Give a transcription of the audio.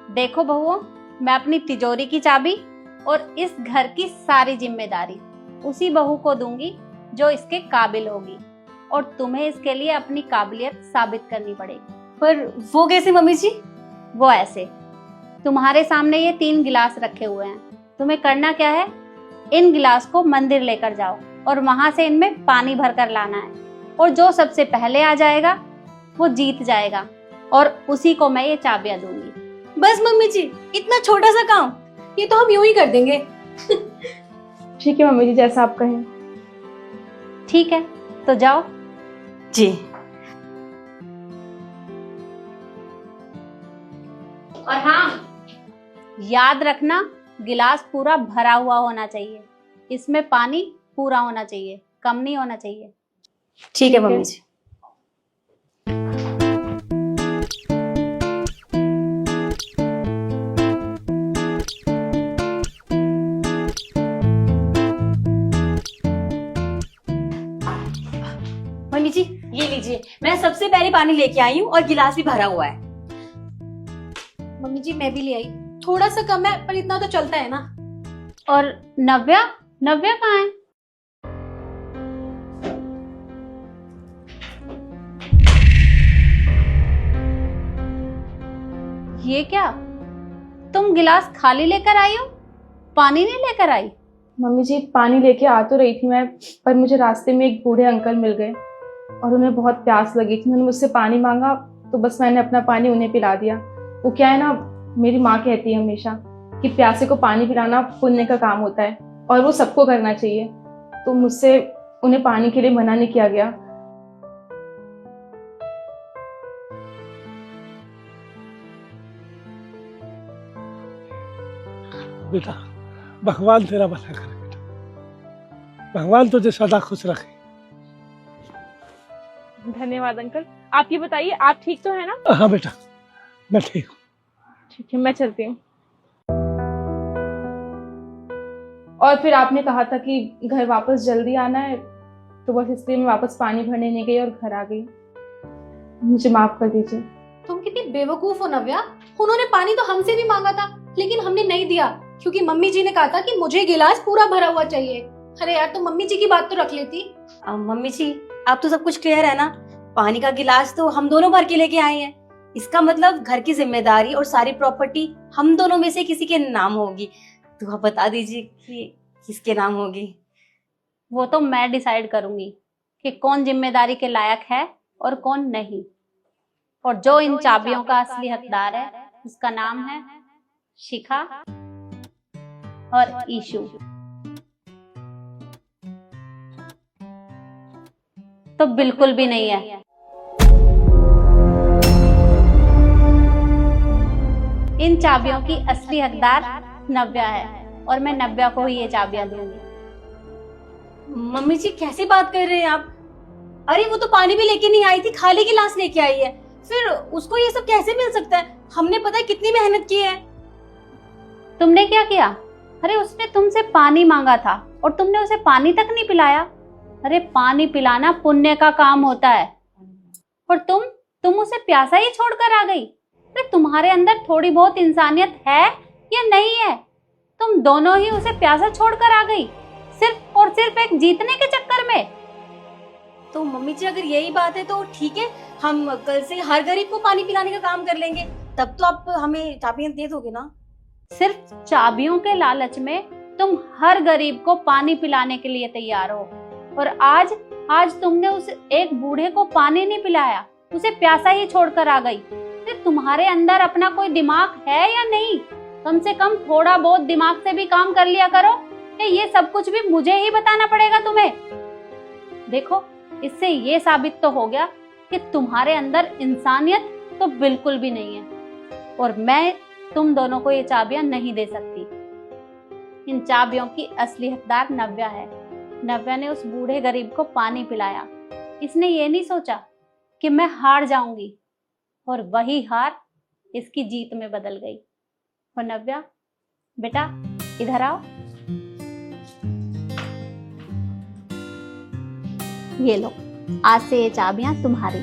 देखो बहुओं, मैं अपनी तिजोरी की चाबी और इस घर की सारी जिम्मेदारी उसी बहू को दूंगी जो इसके काबिल होगी, और तुम्हें इसके लिए अपनी काबिलियत साबित करनी पड़ेगी। पर वो कैसे मम्मी जी? वो ऐसे, तुम्हारे सामने ये 3 गिलास रखे हुए हैं। तुम्हें करना क्या है, इन गिलास को मंदिर लेकर जाओ और वहां से इनमें पानी भर कर लाना है, और जो सबसे पहले आ जाएगा वो जीत जाएगा, और उसी को मैं ये चाबियां दूंगी। बस मम्मी जी, इतना छोटा सा काम, ये तो हम यूं ही कर देंगे। ठीक है मम्मी जी, जैसा आप कहें। ठीक है, तो जाओ। जी। और हाँ, याद रखना, गिलास पूरा भरा हुआ होना चाहिए, इसमें पानी पूरा होना चाहिए, कम नहीं होना चाहिए। ठीक है मम्मी जी। मम्मी जी, ये लीजिए, मैं सबसे पहले पानी लेके आई हूँ और गिलास भी भरा हुआ है। मम्मी जी मैं भी ले आई, थोड़ा सा कम है पर इतना तो चलता है ना। और नव्या, नव्या कहाँ है? ये क्या, तुम गिलास खाली लेकर आई हो, पानी नहीं लेकर आई? मम्मी जी, पानी लेके आ तो रही थी मैं, पर मुझे रास्ते में एक बूढ़े अंकल मिल गए और उन्हें बहुत प्यास लगी थी। उन्होंने मुझसे पानी मांगा तो बस मैंने अपना पानी उन्हें पिला दिया। वो क्या है ना, मेरी माँ कहती है हमेशा कि प्यासे को पानी पिलाना पुण्य का काम होता है और वो सबको करना चाहिए, तो मुझसे उन्हें पानी के लिए मना नहीं किया गया। बेटा, भगवान तेरा भला करे बेटा, भगवान तुझे सदा खुश रखे। धन्यवाद अंकल। आप ये बताइए, आप ठीक तो है ना? हाँ बेटा, मैं ठीक हूँ। ठीक है, मैं चलती हूँ। और फिर आपने कहा था कि घर वापस जल्दी आना है, तो बस इसलिए मैं वापस पानी भरने नहीं गई और घर आ गई। मुझे माफ कर दीजिए। तुम कितनी बेवकूफ हो नव्या, उन्होंने पानी तो हमसे भी मांगा था लेकिन हमने नहीं दिया क्योंकि मम्मी जी ने कहा था कि मुझे गिलास पूरा भरा हुआ चाहिए। अरे यार, तो मम्मी जी की बात तो रख लेती। मम्मी जी, आप तो सब कुछ क्लियर है ना? पानी का गिलास तो हम दोनों भर के लेके आए हैं, इसका मतलब घर की जिम्मेदारी और सारी प्रॉपर्टी हम दोनों में से किसी के नाम होगी। तो आप बता दीजिए कि किसके नाम होगी। वो तो मैं डिसाइड करूंगी कि कौन जिम्मेदारी के लायक है और कौन नहीं, और जो इन चाबियों का असली हकदार है उसका नाम है शिखा और ईशु। तो बिल्कुल भी नहीं है। इन चाबियों की असली हकदार नव्या है, और मैं नव्या को ही ये चाबियां दूंगी। मम्मी जी, कैसे बात कर रहे हैं आप? अरे वो तो पानी भी लेके नहीं आई थी, खाली गिलास लेके आई है, फिर उसको ये सब कैसे मिल सकता है? हमने पता है कितनी मेहनत की है। तुमने क्या किया? अरे उसने तुमसे पानी मांगा था और तुमने उसे पानी तक नहीं पिलाया। अरे पानी पिलाना पुण्य का काम होता है, और तुम उसे प्यासा ही छोड़कर आ गई। अरे तुम्हारे अंदर थोड़ी बहुत इंसानियत है या नहीं है? तुम दोनों ही उसे प्यासा छोड़कर आ गई, सिर्फ और सिर्फ एक जीतने के चक्कर में। तो मम्मी जी, अगर यही बात है तो ठीक है, हम कल से हर गरीब को पानी पिलाने का काम कर लेंगे। तब तो आप हमें चाबियां दे दोगे ना? सिर्फ चाबियों के लालच में तुम हर गरीब को पानी पिलाने के लिए तैयार हो, और आज तुमने उस एक बूढ़े को पानी नहीं पिलाया, उसे प्यासा ही छोड़कर आ गई। फिर तुम्हारे अंदर अपना कोई दिमाग है या नहीं? कम से कम थोड़ा बहुत दिमाग से भी काम कर लिया करो कि ये सब कुछ भी मुझे ही बताना पड़ेगा तुम्हें। देखो, इससे ये साबित तो हो गया कि तुम्हारे अंदर इंसानियत तो बिल्कुल भी नहीं है, और मैं तुम दोनों को ये चाबियां नहीं दे सकती। इन चाबियों की असली हकदार नव्या है। नव्या ने उस बूढ़े गरीब को पानी पिलाया। इसने ये नहीं सोचा कि मैं हार जाऊंगी, और वही हार इसकी जीत में बदल गई। और नव्या बेटा, इधर आओ। ये लो, आज से ये चाबियां तुम्हारी।